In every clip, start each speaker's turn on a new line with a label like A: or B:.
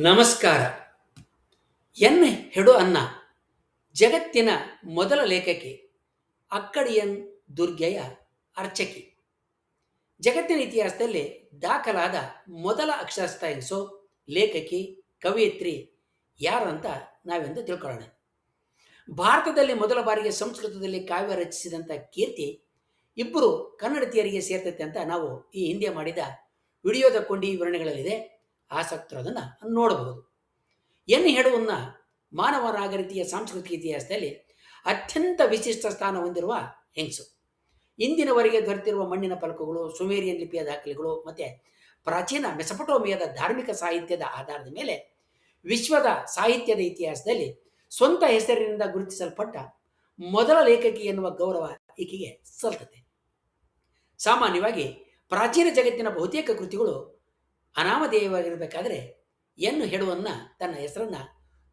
A: ನಮಸ್ಕಾರ. ಎನ್ ಹೆಡು ಅನ್ನ ಜಗತ್ತಿನ ಮೊದಲ ಲೇಖಕಿ, ಅಕ್ಕಡಿಯನ್ ದುರ್ಗೆಯ ಅರ್ಚಕಿ. ಜಗತ್ತಿನ ಇತಿಹಾಸದಲ್ಲಿ ದಾಖಲಾದ ಮೊದಲ ಅಕ್ಷರಸ್ಥ ಎನಿಸೋ ಲೇಖಕಿ, ಕವಯಿತ್ರಿ ಯಾರಂತ ನಾವೆಂದು ತಿಳ್ಕೊಳ್ಳೋಣ. ಭಾರತದಲ್ಲಿ ಮೊದಲ ಬಾರಿಗೆ ಸಂಸ್ಕೃತದಲ್ಲಿ ಕಾವ್ಯ ರಚಿಸಿದಂಥ ಕೀರ್ತಿ ಇಬ್ಬರು ಕನ್ನಡತಿಯರಿಗೆ ಸೇರ್ತೈತೆ ಅಂತ ನಾವು ಈ ಹಿಂದೆ ಮಾಡಿದ ವಿಡಿಯೋದ ಕೊಂಡಿ ವಿವರಣೆಗಳಲ್ಲಿದೆ. ಆಸಕ್ತರು ಅದನ್ನು ನೋಡಬಹುದು. ಎನ್ ಹೆಡುವನ್ನ ಮಾನವ ನಾಗರಿಕತೆಯ ಸಾಂಸ್ಕೃತಿಕ ಇತಿಹಾಸದಲ್ಲಿ ಅತ್ಯಂತ ವಿಶಿಷ್ಟ ಸ್ಥಾನ ಹೊಂದಿರುವ ಹೆಂಗಸು. ಇಂದಿನವರೆಗೆ ದೊರೆತಿರುವ ಮಣ್ಣಿನ ಫಲಕಗಳು, ಸುಮೇರಿಯನ್ ಲಿಪಿಯ ದಾಖಲೆಗಳು ಮತ್ತು ಪ್ರಾಚೀನ ಮೆಸಪಟೋಮಿಯಾದ ಧಾರ್ಮಿಕ ಸಾಹಿತ್ಯದ ಆಧಾರದ ಮೇಲೆ ವಿಶ್ವದ ಸಾಹಿತ್ಯದ ಇತಿಹಾಸದಲ್ಲಿ ಸ್ವಂತ ಹೆಸರಿನಿಂದ ಗುರುತಿಸಲ್ಪಟ್ಟ ಮೊದಲ ಲೇಖಕಿ ಎನ್ನುವ ಗೌರವ ಈಕೆಗೆ ಸಲ್ತತೆ. ಸಾಮಾನ್ಯವಾಗಿ ಪ್ರಾಚೀನ ಜಗತ್ತಿನ ಬಹುತೇಕ ಕೃತಿಗಳು ಅನಾಮಧೇಯವಾಗಿರಬೇಕಾದ್ರೆ ಎನ್ ಹೆಡುವನ್ನ ತನ್ನ ಹೆಸರನ್ನು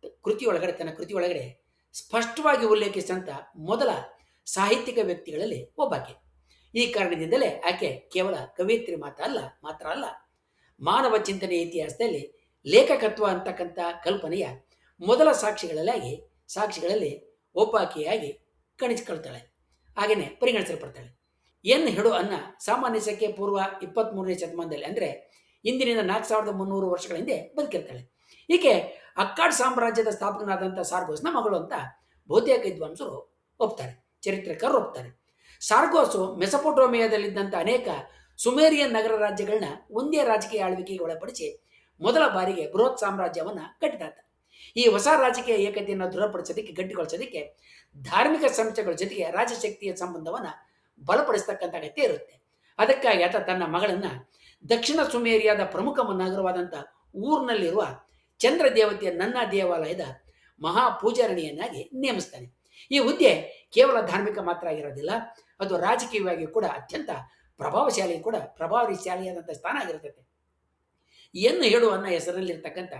A: ತನ್ನ ಕೃತಿ ಒಳಗಡೆ ಸ್ಪಷ್ಟವಾಗಿ ಉಲ್ಲೇಖಿಸಿದಂಥ ಮೊದಲ ಸಾಹಿತ್ಯಿಕ ವ್ಯಕ್ತಿಗಳಲ್ಲಿ ಒಬ್ಬಾಕೆ. ಈ ಕಾರಣದಿಂದಲೇ ಆಕೆ ಕೇವಲ ಕವಯಿತ್ರಿ ಮಾತ್ರ ಅಲ್ಲ, ಮಾನವ ಚಿಂತನೆಯ ಇತಿಹಾಸದಲ್ಲಿ ಲೇಖಕತ್ವ ಅಂತಕ್ಕಂಥ ಕಲ್ಪನೆಯ ಮೊದಲ ಸಾಕ್ಷಿಗಳಲ್ಲಿ ಒಬ್ಬಾಕೆಯಾಗಿ ಕಣಿಸಿಕೊಳ್ತಾಳೆ, ಹಾಗೆಯೇ ಪರಿಗಣಿಸಲ್ಪಡ್ತಾಳೆ. ಎನ್ ಹೆಡು ಅನ್ನ ಸಾಮಾನ್ಯ ಶಕೆ ಪೂರ್ವ 23ನೇ ಶತಮಾನದಲ್ಲಿ, ಅಂದರೆ ಇಂದಿನಿಂದ 4300 ವರ್ಷಗಳ ಹಿಂದೆ ಬದುಕಿರ್ತಾಳೆ. ಈಕೆ ಅಕ್ಕಾಡ್ ಸಾಮ್ರಾಜ್ಯದ ಸ್ಥಾಪಕನಾದಂಥ ಸಾರ್ಗೋಸ್ನ ಮಗಳು ಅಂತ ಬಹುತೇಕ ವಿದ್ವಾಂಸರು ಒಪ್ತಾರೆ, ಚರಿತ್ರಕಾರರು ಒಪ್ತಾರೆ. ಸಾರ್ಗೋಸು ಮೆಸಪೊಟೋಮಿಯಾದಲ್ಲಿದ್ದಂಥ ಅನೇಕ ಸುಮೇರಿಯನ್ ನಗರ ರಾಜ್ಯಗಳನ್ನ ಒಂದೇ ರಾಜಕೀಯ ಆಳ್ವಿಕೆಗೆ ಒಳಪಡಿಸಿ ಮೊದಲ ಬಾರಿಗೆ ಬೃಹತ್ ಸಾಮ್ರಾಜ್ಯವನ್ನು ಕಟ್ಟಿದಾತ. ಈ ಹೊಸ ರಾಜಕೀಯ ಏಕತೆಯನ್ನು ದೃಢಪಡಿಸೋದಕ್ಕೆ, ಗಟ್ಟಿಗೊಳಿಸೋದಕ್ಕೆ ಧಾರ್ಮಿಕ ಸಂಸ್ಥೆಗಳ ಜೊತೆಗೆ ರಾಜಶಕ್ತಿಯ ಸಂಬಂಧವನ್ನು ಬಲಪಡಿಸ್ತಕ್ಕಂಥ ಅಗತ್ಯ ಇರುತ್ತೆ. ಅದಕ್ಕಾಗಿ ಆತ ತನ್ನ ಮಗಳನ್ನು ದಕ್ಷಿಣ ಸುಮೇರಿಯಾದ ಪ್ರಮುಖ ನಗರವಾದಂಥ ಊರಿನಲ್ಲಿರುವ ಚಂದ್ರ ದೇವತೆಯ ನನ್ನ ದೇವಾಲಯದ ಮಹಾಪೂಜಾರಣಿಯನ್ನಾಗಿ ನೇಮಿಸ್ತಾನೆ. ಈ ಹುದ್ದೆ ಕೇವಲ ಧಾರ್ಮಿಕ ಮಾತ್ರ ಆಗಿರೋದಿಲ್ಲ, ಅದು ರಾಜಕೀಯವಾಗಿ ಕೂಡ ಅತ್ಯಂತ ಪ್ರಭಾವಶಾಲಿಯಾದಂಥ ಸ್ಥಾನ ಆಗಿರ್ತದೆ. ಎನ್ ಹೆಡು ಅನ್ನ ಹೆಸರಿನಲ್ಲಿರ್ತಕ್ಕಂಥ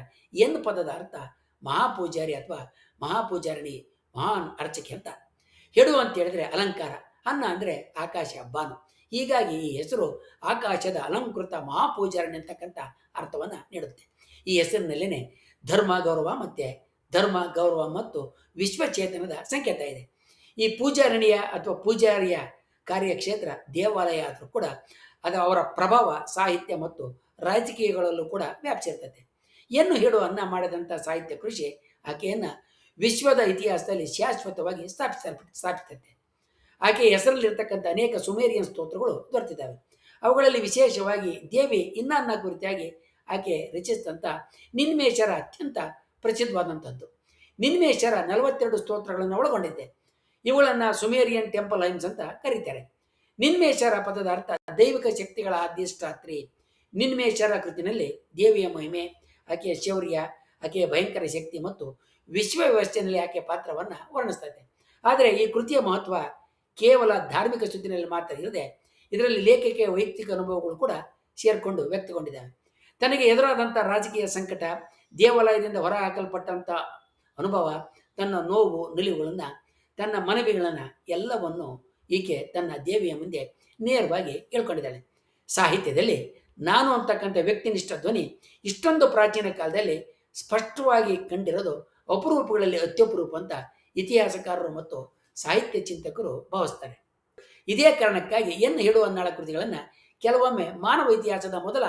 A: ಎನ್ ಪದದ ಅರ್ಥ ಮಹಾಪೂಜಾರಿ ಅಥವಾ ಮಹಾಪೂಜಾರಣಿ, ಮಹಾನ್ ಅರ್ಚಕಿ ಅಂತ. ಹೆಡು ಅಂತ ಹೇಳಿದ್ರೆ ಅಲಂಕಾರ, ಅನ್ನ ಅಂದರೆ ಆಕಾಶ, ಬಾನು. ಹೀಗಾಗಿ ಈ ಹೆಸರು ಆಕಾಶದ ಅಲಂಕೃತ ಮಹಾಪೂಜಾರಣಿ ಅಂತಕ್ಕಂಥ ಅರ್ಥವನ್ನು ನೀಡುತ್ತೆ. ಈ ಹೆಸರಿನಲ್ಲೇ ಧರ್ಮ ಗೌರವ ಮತ್ತು ವಿಶ್ವಚೇತನದ ಸಂಕೇತ ಇದೆ. ಈ ಪೂಜಾರಣಿಯ ಅಥವಾ ಪೂಜಾರಿಯ ಕಾರ್ಯಕ್ಷೇತ್ರ ದೇವಾಲಯ ಆದರೂ ಕೂಡ ಅದು ಅವರ ಪ್ರಭಾವ ಸಾಹಿತ್ಯ ಮತ್ತು ರಾಜಕೀಯಗಳಲ್ಲೂ ಕೂಡ ವ್ಯಾಪಿಸಿರ್ತದೆ. ಎನ್ನು ಹೆಡು ಅನ್ನ ಮಾಡಿದಂಥ ಸಾಹಿತ್ಯ ಕೃಷಿ ಆಕೆಯನ್ನು ವಿಶ್ವದ ಇತಿಹಾಸದಲ್ಲಿ ಶಾಶ್ವತವಾಗಿ ಸ್ಥಾಪಿಸುತ್ತೆ. ಆಕೆಯ ಹೆಸರಲ್ಲಿರ್ತಕ್ಕಂಥ ಅನೇಕ ಸುಮೇರಿಯನ್ ಸ್ತೋತ್ರಗಳು ದೊರೆತಿದ್ದಾವೆ. ಅವುಗಳಲ್ಲಿ ವಿಶೇಷವಾಗಿ ದೇವಿ ಇನ್ನಾನ್ನ ಕುರಿತಾಗಿ ಆಕೆ ರಚಿಸಿದಂಥ ನಿನ್ಮೇಷರ ಅತ್ಯಂತ ಪ್ರಸಿದ್ಧವಾದಂಥದ್ದು. ನಿನ್ಮೇಷರ 42 ಸ್ತೋತ್ರಗಳನ್ನು ಒಳಗೊಂಡಿದೆ. ಇವುಗಳನ್ನು ಸುಮೇರಿಯನ್ ಟೆಂಪಲ್ ಹೈಮ್ಸ್ ಅಂತ ಕರೀತಾರೆ. ನಿನ್ಮೇಷರ ಪದದ ಅರ್ಥ ದೈವಿಕ ಶಕ್ತಿಗಳ ಅಧಿಷ್ಠಾತ್ರಿ. ನಿನ್ಮೇಷರ ಕೃತಿನಲ್ಲಿ ದೇವಿಯ ಮಹಿಮೆ, ಆಕೆಯ ಶೌರ್ಯ, ಆಕೆಯ ಭಯಂಕರ ಶಕ್ತಿ ಮತ್ತು ವಿಶ್ವ ವ್ಯವಸ್ಥೆಯಲ್ಲಿ ಆಕೆಯ ಪಾತ್ರವನ್ನು ವರ್ಣಿಸ್ತದೆ. ಆದರೆ ಈ ಕೃತಿಯ ಮಹತ್ವ ಕೇವಲ ಧಾರ್ಮಿಕ ಸುದ್ದಿನಲ್ಲಿ ಮಾತ್ರ ಇರದೆ ಇದರಲ್ಲಿ ಲೇಖಕಿಯ ವೈಯಕ್ತಿಕ ಅನುಭವಗಳು ಕೂಡ ಸೇರಿಕೊಂಡು ವ್ಯಕ್ತಗೊಂಡಿದ್ದಾವೆ. ತನಗೆ ಎದುರಾದಂಥ ರಾಜಕೀಯ ಸಂಕಟ, ದೇವಾಲಯದಿಂದ ಹೊರ ಹಾಕಲ್ಪಟ್ಟಂಥ ಅನುಭವ, ತನ್ನ ನೋವು ನಿಲುವುಗಳನ್ನು, ತನ್ನ ಮನವಿಗಳನ್ನು ಎಲ್ಲವನ್ನು ಈಕೆ ತನ್ನ ದೇವಿಯ ಮುಂದೆ ನೇರವಾಗಿ ಹೇಳ್ಕೊಂಡಿದ್ದಾಳೆ. ಸಾಹಿತ್ಯದಲ್ಲಿ ನಾನು ಅಂತಕ್ಕಂಥ ವ್ಯಕ್ತಿನಿಷ್ಠ ಧ್ವನಿ ಇಷ್ಟೊಂದು ಪ್ರಾಚೀನ ಕಾಲದಲ್ಲಿ ಸ್ಪಷ್ಟವಾಗಿ ಕಂಡಿರೋದು ಅಪರೂಪಗಳಲ್ಲಿ ಅತ್ಯಪರೂಪ ಅಂತ ಇತಿಹಾಸಕಾರರು ಮತ್ತು ಸಾಹಿತ್ಯ ಚಿಂತಕರು ಭಾವಿಸ್ತಾರೆ. ಇದೇ ಕಾರಣಕ್ಕಾಗಿ ಎನ್ ಹೆಡು ಅನ್ನಾಳ ಕೃತಿಗಳನ್ನು ಕೆಲವೊಮ್ಮೆ ಮಾನವ ಇತಿಹಾಸದ ಮೊದಲ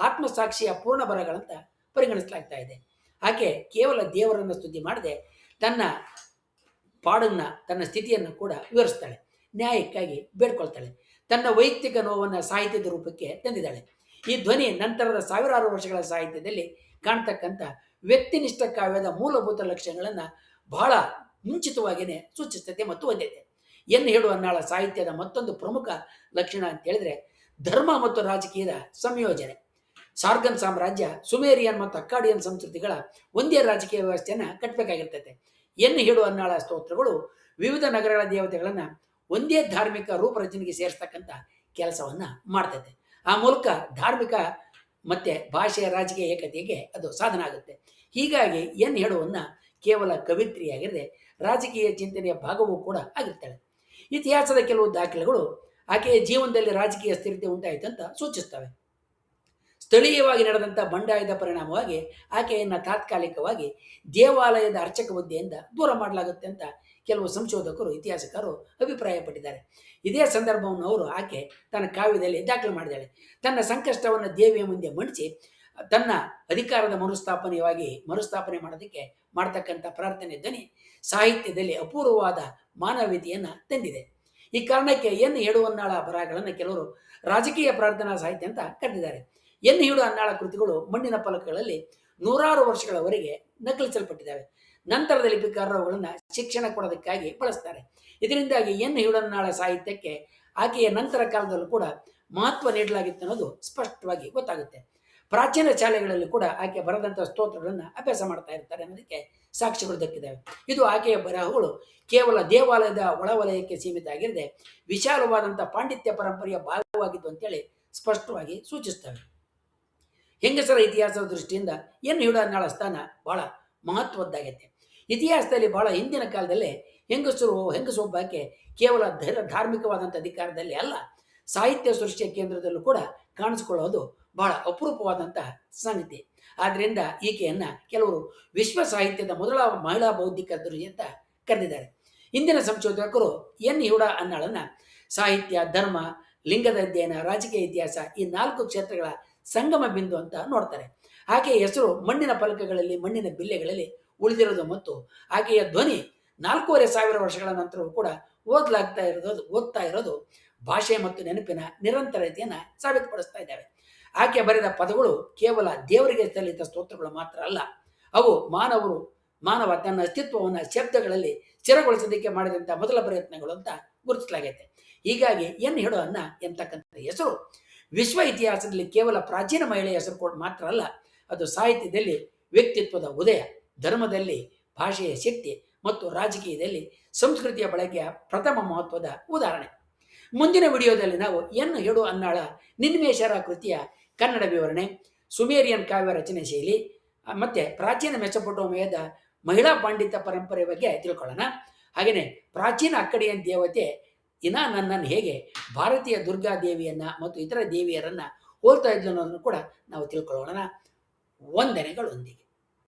A: ಆತ್ಮಸಾಕ್ಷಿಯ ಪೂರ್ಣ ಬರಹಗಳಂತ ಪರಿಗಣಿಸಲಾಗ್ತಾ ಇದೆ. ಆಕೆ ಕೇವಲ ದೇವರನ್ನು ಸ್ತುತಿ ಮಾಡದೆ ತನ್ನ ಪಾಡನ್ನು, ತನ್ನ ಸ್ಥಿತಿಯನ್ನು ಕೂಡ ವಿವರಿಸ್ತಾಳೆ, ನ್ಯಾಯಕ್ಕಾಗಿ ಬೇಡ್ಕೊಳ್ತಾಳೆ, ತನ್ನ ವೈಯಕ್ತಿಕ ನೋವನ್ನು ಸಾಹಿತ್ಯದ ರೂಪಕ್ಕೆ ತಂದಿದ್ದಾಳೆ. ಈ ಧ್ವನಿ ನಂತರದ ಸಾವಿರಾರು ವರ್ಷಗಳ ಸಾಹಿತ್ಯದಲ್ಲಿ ಕಾಣ್ತಕ್ಕಂಥ ವ್ಯಕ್ತಿನಿಷ್ಠ ಕಾವ್ಯದ ಮೂಲಭೂತ ಲಕ್ಷಣಗಳನ್ನು ಬಹಳ ಮುಂಚಿತವಾಗಿಯೇ ಸೂಚಿಸ್ತದೆ ಮತ್ತು ಹೊಂದಿದೆ. ಎನ್ ಹೆಡು ಅನ್ನಾಳ ಸಾಹಿತ್ಯದ ಮತ್ತೊಂದು ಪ್ರಮುಖ ಲಕ್ಷಣ ಅಂತ ಹೇಳಿದ್ರೆ ಧರ್ಮ ಮತ್ತು ರಾಜಕೀಯದ ಸಂಯೋಜನೆ. ಸಾರ್ಗನ್ ಸಾಮ್ರಾಜ್ಯ ಸುಮೇರಿಯನ್ ಮತ್ತು ಅಕ್ಕಾಡಿಯನ್ ಸಂಸ್ಕೃತಿಗಳ ಒಂದೇ ರಾಜಕೀಯ ವ್ಯವಸ್ಥೆಯನ್ನು ಕಟ್ಟಬೇಕಾಗಿರ್ತದೆ. ಎನ್ ಹೆಡು ಅನ್ನಾಳ ಸ್ತೋತ್ರಗಳು ವಿವಿಧ ನಗರಗಳ ದೇವತೆಗಳನ್ನು ಒಂದೇ ಧಾರ್ಮಿಕ ರೂಪರಚನೆಗೆ ಸೇರಿಸ್ತಕ್ಕಂಥ ಕೆಲಸವನ್ನು ಮಾಡ್ತದೆ. ಆ ಮೂಲಕ ಧಾರ್ಮಿಕ ಮತ್ತು ಭಾಷೆಯ ರಾಜಕೀಯ ಏಕತೆಗೆ ಅದು ಸಾಧನ ಆಗುತ್ತೆ. ಹೀಗಾಗಿ ಎನ್ ಹೆಡುವನ್ನು ಕೇವಲ ಕವಿತ್ರಿಯಾಗಿರದೆ ರಾಜಕೀಯ ಚಿಂತನೆಯ ಭಾಗವೂ ಕೂಡ ಆಗಿರ್ತಾಳೆ. ಇತಿಹಾಸದ ಕೆಲವು ದಾಖಲೆಗಳು ಆಕೆಯ ಜೀವನದಲ್ಲಿ ರಾಜಕೀಯ ಸ್ಥಿರತೆ ಉಂಟಾಯಿತು ಅಂತ ಸೂಚಿಸ್ತವೆ. ಸ್ಥಳೀಯವಾಗಿ ನಡೆದಂಥ ಬಂಡಾಯದ ಪರಿಣಾಮವಾಗಿ ಆಕೆಯನ್ನು ತಾತ್ಕಾಲಿಕವಾಗಿ ದೇವಾಲಯದ ಅರ್ಚಕ ಹುದ್ದೆಯಿಂದ ದೂರ ಮಾಡಲಾಗುತ್ತೆ ಅಂತ ಕೆಲವು ಸಂಶೋಧಕರು, ಇತಿಹಾಸಕಾರರು ಅಭಿಪ್ರಾಯಪಟ್ಟಿದ್ದಾರೆ. ಇದೇ ಸಂದರ್ಭವನ್ನು ಆಕೆ ತನ್ನ ಕಾವ್ಯದಲ್ಲಿ ದಾಖಲು ಮಾಡಿದ್ದಾಳೆ. ತನ್ನ ಸಂಕಷ್ಟವನ್ನು ದೇವಿಯ ಮುಂದೆ ಮಂಡಿಸಿ ತನ್ನ ಅಧಿಕಾರದ ಮರುಸ್ಥಾಪನೆ ಮಾಡೋದಕ್ಕೆ ಮಾಡ್ತಕ್ಕಂಥ ಪ್ರಾರ್ಥನೆ ಧ್ವನಿ ಸಾಹಿತ್ಯದಲ್ಲಿ ಅಪೂರ್ವವಾದ ಮಾನವೀಯತೆಯನ್ನು ತಂದಿದೆ. ಈ ಕಾರಣಕ್ಕೆ ಎನ್ ಹೇಡುವನ್ನಾಳ ಬರಹಗಳನ್ನು ಕೆಲವರು ರಾಜಕೀಯ ಪ್ರಾರ್ಥನಾ ಸಾಹಿತ್ಯ ಅಂತ ಕರೆದಿದ್ದಾರೆ. ಎನ್ ಹೇಡುವನ್ನಾಳ ಕೃತಿಗಳು ಮಣ್ಣಿನ ಫಲಕಗಳಲ್ಲಿ ನೂರಾರು ವರ್ಷಗಳವರೆಗೆ ನಕಲಿಸಲ್ಪಟ್ಟಿದ್ದಾವೆ. ನಂತರದ ಲಿಪಿಕಾರರು ಅವುಗಳನ್ನು ಶಿಕ್ಷಣ ಕೊಡೋದಕ್ಕಾಗಿ ಬಳಸ್ತಾರೆ. ಇದರಿಂದಾಗಿ ಎನ್ ಹೇಡುವನ್ನಾಳ ಸಾಹಿತ್ಯಕ್ಕೆ ಆಕೆಯ ನಂತರ ಕಾಲದಲ್ಲೂ ಕೂಡ ಮಹತ್ವ ನೀಡಲಾಗಿತ್ತು ಅನ್ನೋದು ಸ್ಪಷ್ಟವಾಗಿ ಗೊತ್ತಾಗುತ್ತೆ. ಪ್ರಾಚೀನ ಶಾಲೆಗಳಲ್ಲಿ ಕೂಡ ಆಕೆ ಬರೆದಂಥ ಸ್ತೋತ್ರಗಳನ್ನು ಅಭ್ಯಾಸ ಮಾಡ್ತಾ ಇರ್ತಾರೆ ಅನ್ನೋದಕ್ಕೆ ಸಾಕ್ಷಿಗಳು ದಕ್ಕಿದ್ದಾವೆ. ಇದು ಆಕೆಯ ಬರಹಗಳು ಕೇವಲ ದೇವಾಲಯದ ಒಳವಲಯಕ್ಕೆ ಸೀಮಿತ ಆಗಿರದೆ ವಿಶಾಲವಾದಂಥ ಪಾಂಡಿತ್ಯ ಪರಂಪರೆಯ ಭಾಗವಾಗಿದ್ದು ಅಂತೇಳಿ ಸ್ಪಷ್ಟವಾಗಿ ಸೂಚಿಸ್ತವೆ. ಹೆಂಗಸರ ಇತಿಹಾಸದ ದೃಷ್ಟಿಯಿಂದ ಎನ್ ಹೇಡುವನ್ನಾಳ ಸ್ಥಾನ ಬಹಳ ಮಹತ್ವದ್ದಾಗೈತೆ. ಇತಿಹಾಸದಲ್ಲಿ ಬಹಳ ಹಿಂದಿನ ಕಾಲದಲ್ಲೇ ಹೆಂಗಸೊಬ್ಬಾಕೆ ಕೇವಲ ಧಾರ್ಮಿಕವಾದಂಥ ಅಧಿಕಾರದಲ್ಲಿ ಅಲ್ಲ, ಸಾಹಿತ್ಯ ಸೃಷ್ಟಿಯ ಕೇಂದ್ರದಲ್ಲೂ ಕೂಡ ಕಾಣಿಸಿಕೊಳ್ಳೋದು ಬಹಳ ಅಪರೂಪವಾದಂತಹ ಸಂಗತಿ. ಆದ್ದರಿಂದ ಈಕೆಯನ್ನ ಕೆಲವರು ವಿಶ್ವ ಸಾಹಿತ್ಯದ ಮೊದಲ ಮಹಿಳಾ ಬೌದ್ಧಿಕ ದುರ್ಜಿ ಅಂತ ಕರೆದಿದ್ದಾರೆ. ಇಂದಿನ ಸಂಶೋಧಕರು ಎನ್ ಹೇಡುವನ್ನಾಳನ್ನ ಸಾಹಿತ್ಯ, ಧರ್ಮ, ಲಿಂಗದ ಅಧ್ಯಯನ, ರಾಜಕೀಯ ಇತಿಹಾಸ ಈ 4 ಕ್ಷೇತ್ರಗಳ ಸಂಗಮ ಬಿಂದು ಅಂತ ನೋಡ್ತಾರೆ. ಆಕೆಯ ಹೆಸರು ಮಣ್ಣಿನ ಫಲಕಗಳಲ್ಲಿ, ಮಣ್ಣಿನ ಬಿಲ್ಲೆಗಳಲ್ಲಿ ಉಳಿದಿರೋದು ಮತ್ತು ಆಕೆಯ ಧ್ವನಿ 4500 ವರ್ಷಗಳ ನಂತರವೂ ಕೂಡ ಓದ್ತಾ ಇರೋದು ಭಾಷೆ ಮತ್ತು ನೆನಪಿನ ನಿರಂತರತೆಯನ್ನು ಸಾಬೀತುಪಡಿಸ್ತಾ ಇದ್ದಾವೆ. ಆಕೆ ಬರೆದ ಪದಗಳು ಕೇವಲ ದೇವರಿಗೆ ಸಲ್ಲಿತ ಸ್ತೋತ್ರಗಳು ಮಾತ್ರ ಅಲ್ಲ, ಅವು ಮಾನವ ತನ್ನ ಅಸ್ತಿತ್ವವನ್ನು ಶಬ್ದಗಳಲ್ಲಿ ಸ್ಥಿರಗೊಳಿಸೋದಕ್ಕೆ ಮಾಡಿದಂಥ ಮೊದಲ ಪ್ರಯತ್ನಗಳು ಅಂತ ಗುರುತಿಸಲಾಗೈತೆ. ಹೀಗಾಗಿ ಎನ್ ಹೇಡುವನ್ನ ಎಂತಕ್ಕಂಥ ಹೆಸರು ವಿಶ್ವ ಇತಿಹಾಸದಲ್ಲಿ ಕೇವಲ ಪ್ರಾಚೀನ ಮಹಿಳೆಯ ಹೆಸರು ಮಾತ್ರ ಅಲ್ಲ, ಅದು ಸಾಹಿತ್ಯದಲ್ಲಿ ವ್ಯಕ್ತಿತ್ವದ ಉದಯ, ಧರ್ಮದಲ್ಲಿ ಭಾಷೆಯ ಶಕ್ತಿ ಮತ್ತು ರಾಜಕೀಯದಲ್ಲಿ ಸಂಸ್ಕೃತಿಯ ಬಳಕೆಯ ಪ್ರಥಮ ಮಹತ್ವದ ಉದಾಹರಣೆ. ಮುಂದಿನ ವಿಡಿಯೋದಲ್ಲಿ ನಾವು ಎನ್ ಹೇಡುವನ್ನಾಳ ನಿನ್ಮೇಷರ ಕೃತಿಯ ಕನ್ನಡ ವಿವರಣೆ, ಸುಮೇರಿಯನ್ ಕಾವ್ಯ ರಚನೆ ಶೈಲಿ ಮತ್ತು ಪ್ರಾಚೀನ ಮೆಸೊಪೊಟೇಮಿಯಾದ ಮಹಿಳಾ ಪಾಂಡಿತ್ಯ ಪರಂಪರೆ ಬಗ್ಗೆ ತಿಳ್ಕೊಳ್ಳೋಣ. ಹಾಗೆಯೇ ಪ್ರಾಚೀನ ಅಕ್ಕಡಿಯನ್ ದೇವತೆ ನನ್ನನ್ನು ಹೇಗೆ ಭಾರತೀಯ ದುರ್ಗಾ ದೇವಿಯನ್ನು ಮತ್ತು ಇತರ ದೇವಿಯರನ್ನು ಹೋಲ್ತಾ ಇದ್ಲು ಅನ್ನೋದನ್ನು ಕೂಡ ನಾವು ತಿಳ್ಕೊಳ್ಳೋಣ. ವಂದನೆಗಳೊಂದಿಗೆ.